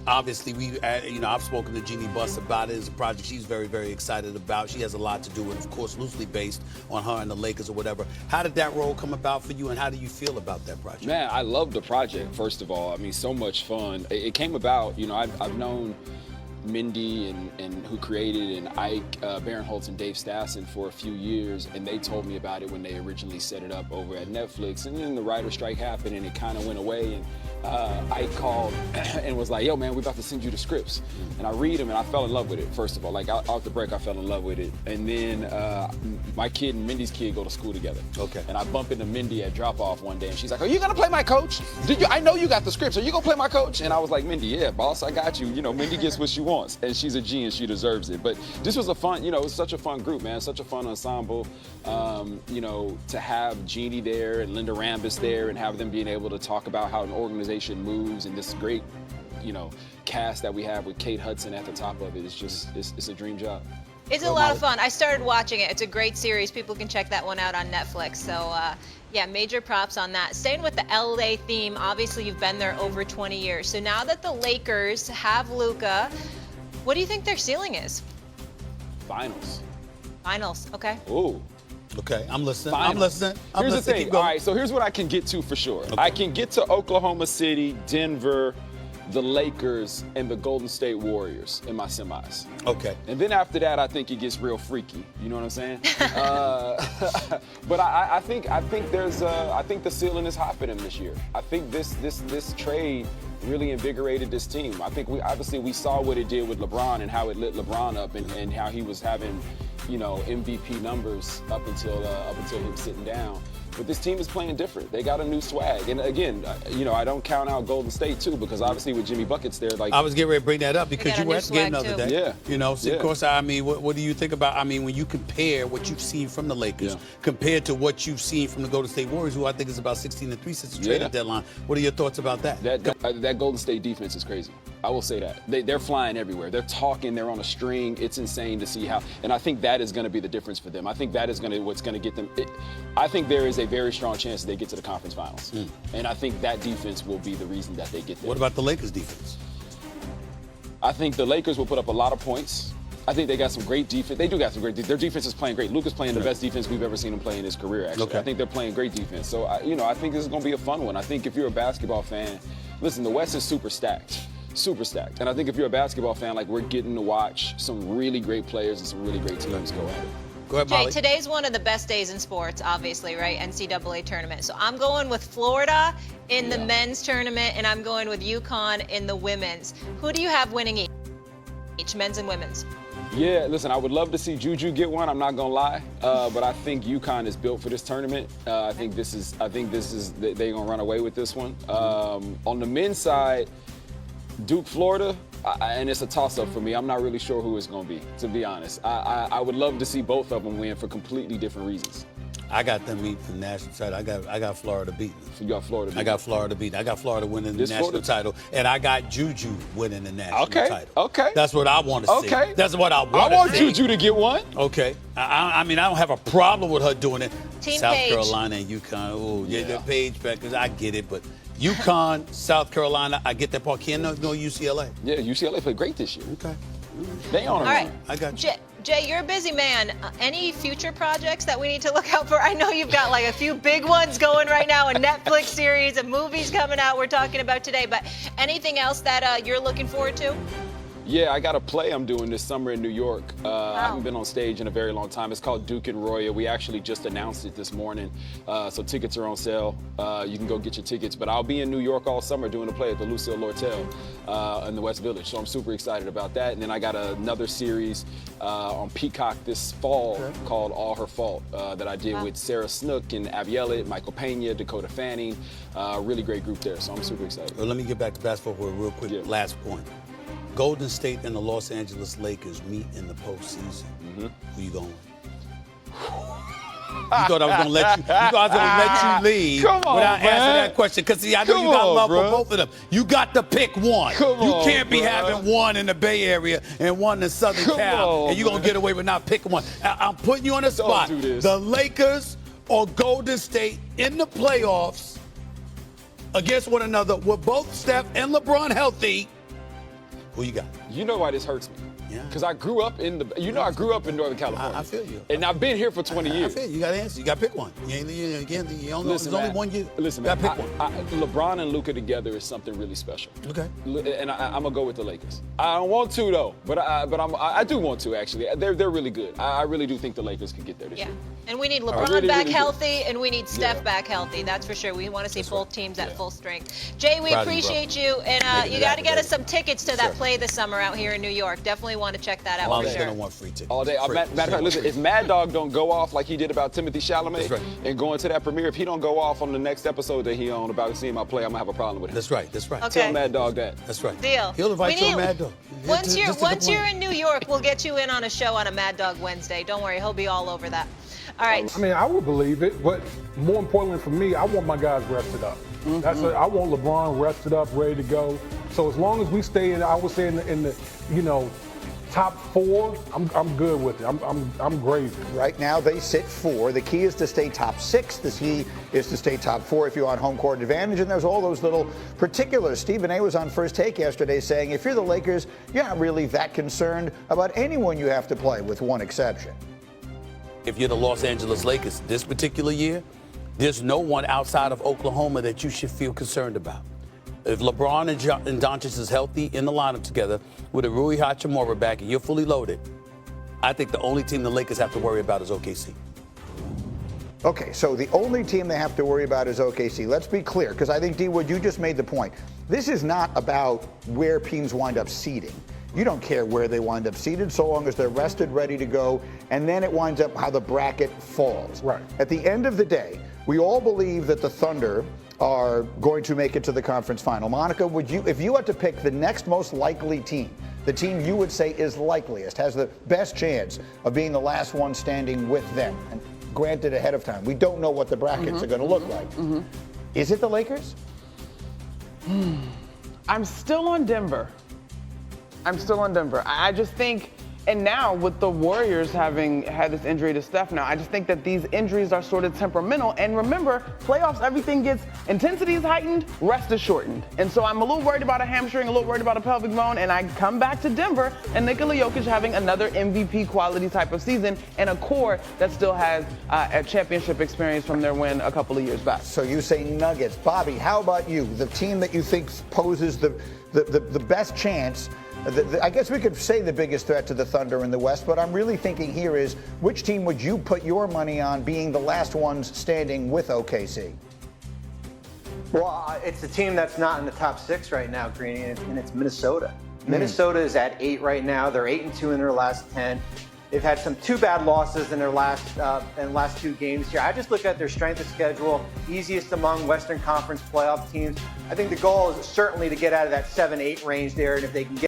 obviously, I've spoken to Jeannie Buss about it. It's a project she's very, very excited about. She has a lot to do with, of course, loosely based on her and the Lakers or whatever. How did that role come about for you, and how do you feel about that project? Man, I love the project, first of all. I mean, so much fun. It came about, I've known Mindy and who created, and Ike Barinholtz and Dave Stassen for a few years, and they told me about it when they originally set it up over at Netflix, and then the writer's strike happened and it kind of went away, and Ike called and was like, yo man, we're about to send you the scripts. And I read them and I fell in love with it, first of all. Like off the break, I fell in love with it. And then my kid and Mindy's kid go to school together. Okay. And I bump into Mindy at drop off one day and she's like, are you gonna play my coach? I know you got the scripts, are you gonna play my coach? And I was like, Mindy, yeah, boss, I got you. Mindy gets what she wants, and she's a G and she deserves it. But this was a fun, it was such a fun group, man, such a fun ensemble. To have Jeannie there and Linda Rambis there and have them being able to talk about how an organization moves and this great, cast that we have with Kate Hudson at the top of it. It's just, it's a dream job. It's a lot of fun. I started watching it. It's a great series. People can check that one out on Netflix. So, yeah, major props on that. Staying with the LA theme, obviously you've been there over 20 years. So now that the Lakers have Luka, what do you think their ceiling is? Finals. Finals, okay. Ooh. Okay, I'm listening. Finals. I'm listening. Here's the thing. All right, so here's what I can get to for sure. Okay. I can get to Oklahoma City, Denver, the Lakers, and the Golden State Warriors in my semis. Okay. And then after that, I think it gets real freaky. You know what I'm saying? But I think the ceiling is high for them this year. I think this trade really invigorated this team. I think we saw what it did with LeBron and how it lit LeBron up and how he was having, MVP numbers up until him sitting down. But this team is playing different. They got a new swag. And again, I don't count out Golden State too, because obviously with Jimmy Buckets there, like. I was getting ready to bring that up because you were at the game the other day. Yeah. So of course, what do you think about, when you compare what you've seen from the Lakers compared to what you've seen from the Golden State Warriors, who I think is about 16-3 since the trade deadline. What are your thoughts about that? That Golden State defense is crazy. I will say that. They're flying everywhere. They're talking. They're on a string. It's insane to see how. And I think that is going to be the difference for them. I think that is what's going to get them. I think there is a very strong chance that they get to the conference finals. And I think that defense will be the reason that they get there. What about the Lakers defense? I think the Lakers will put up a lot of points. I think they got some great defense. They do got some great defense. Their defense is playing great. Luka's playing the best defense we've ever seen him play in his career, actually. Okay. I think they're playing great defense. So, I think this is going to be a fun one. I think if you're a basketball fan, listen, the West is super stacked. Super stacked. And I think if you're a basketball fan, we're getting to watch some really great players and some really great teams go at it. Go ahead, Molly. Jay, today's one of the best days in sports, obviously, right? NCAA tournament. So I'm going with Florida in the men's tournament, and I'm going with UConn in the women's. Who do you have winning each, men's and women's? Yeah, listen, I would love to see Juju get one. I'm not gonna lie, but I think UConn is built for this tournament. I think they're gonna run away with this one. On the men's side, Duke, Florida, and it's a toss-up for me. I'm not really sure who it's going to be, to be honest. I would love to see both of them win for completely different reasons. I got them beating the national title. I got Florida beating. So you got Florida beating. I got Florida beating. I got Florida winning the national title, and I got Juju winning the national title. Okay. That's what I want to see. Okay. That's what I want to see. I want Juju to get one. Okay. I don't have a problem with her doing it. Team South Page. Carolina and UConn. Oh, yeah, the Page because I get it, but UConn, South Carolina, I get that part. Can't no UCLA. Yeah, UCLA played great this year. Okay. They on it. All right. I got you. Jay, you're a busy man. Any future projects that we need to look out for? I know you've got a few big ones going right now, a Netflix series, and movies coming out we're talking about today, but anything else that you're looking forward to? Yeah, I got a play I'm doing this summer in New York. I haven't been on stage in a very long time. It's called Duke and Roya. We actually just announced it this morning, so tickets are on sale. You can go get your tickets. But I'll be in New York all summer doing a play at the Lucille Lortel in the West Village. So I'm super excited about that. And then I got another series on Peacock this fall called All Her Fault that I did with Sarah Snook and Abby Elliott, Michael Pena, Dakota Fanning. Really great group there. So I'm super excited. Well, let me get back to basketball real quick. Yeah. Last point. Golden State and the Los Angeles Lakers meet in the postseason. Who you going? You thought I was gonna let you. You thought I was gonna let you leave without answering that question. Because see, I know you got love for both of them. You got to pick one. You can't be having one in the Bay Area and one in Southern Cal, and you're gonna get away with not picking one. I'm putting you on the spot. Do this. The Lakers or Golden State in the playoffs against one another with both Steph and LeBron healthy. Who you got? You know why this hurts me? Yeah. Because I grew up in I grew up in Northern California. I feel you. And I've been here for 20 years. I feel you. You got to answer. You got to pick one. There's only one you Listen, got to man, pick one. LeBron and Luka together is something really special. Okay. And I'm going to go with the Lakers. I don't want to, though. But I do want to, actually. They're really good. I really do think the Lakers could get there this year. And we need LeBron back really healthy, and we need Steph back healthy. That's for sure. We want to see both teams at full strength. Jay, we appreciate you, and you got to get us some tickets to that play this summer out here in New York. Definitely want to check that out for sure. Going to want free tickets. All day. Matter of fact, listen, if Mad Dog don't go off like he did about Timothy Chalamet and going to that premiere, if he don't go off on the next episode that he on about seeing my play, I'm going to have a problem with him. That's right. Okay. Tell Mad Dog that. That's right. Deal. He'll invite you on Mad Dog. Once you're in New York, we'll get you in on a show on a Mad Dog Wednesday. Don't worry, he'll be all over that. All right. I mean, I would believe it, but more importantly for me, I want my guys rested up. I want LeBron rested up, ready to go. So as long as we stay in, I would say in the top 4, I'm good with it. I'm great. Right now they sit 4. The key is to stay top 6. The key is to stay top 4 if you want home court advantage. And there's all those little particulars. Stephen A was on First Take yesterday saying if you're the Lakers, you're not really that concerned about anyone you have to play, with one exception. If you're the Los Angeles Lakers this particular year, there's no one outside of Oklahoma that you should feel concerned about. If LeBron and Doncic is healthy in the lineup together with a Rui Hachimura back and you're fully loaded, I think the only team the Lakers have to worry about is OKC. Okay, so the only team they have to worry about is OKC. Let's be clear, because I think, D-Wood, you just made the point. This is not about where teams wind up seeding. You don't care where they wind up seated so long as they're rested, ready to go, and then it winds up how the bracket falls. Right. At the end of the day, we all believe that the Thunder are going to make it to the conference final. Monica, if you had to pick the next most likely team, the team you would say is likeliest, has the best chance of being the last one standing with them, and granted ahead of time, we don't know what the brackets are going to look like. Is it the Lakers? I'm still on Denver. I just think, and now with the Warriors having had this injury to Steph now, I just think that these injuries are sort of temperamental. And remember, playoffs, everything gets, intensity is heightened, rest is shortened. And so I'm a little worried about a hamstring, a little worried about a pelvic bone, and I come back to Denver and Nikola Jokic having another MVP quality type of season and a core that still has a championship experience from their win a couple of years back. So you say Nuggets. Bobby, how about you? The team that you think poses the best chance, I guess we could say the biggest threat to the Thunder in the West, but I'm really thinking here is, which team would you put your money on being the last ones standing with OKC? Well, it's a team that's not in the top 6 right now, Greeny, and it's Minnesota. Minnesota is at 8 right now. They're 8-2 in their last 10. They've had 2 bad losses in their last 2 games here. I just look at their strength of schedule, easiest among Western Conference playoff teams. I think the goal is certainly to get out of that 7-8 range there, and if they can get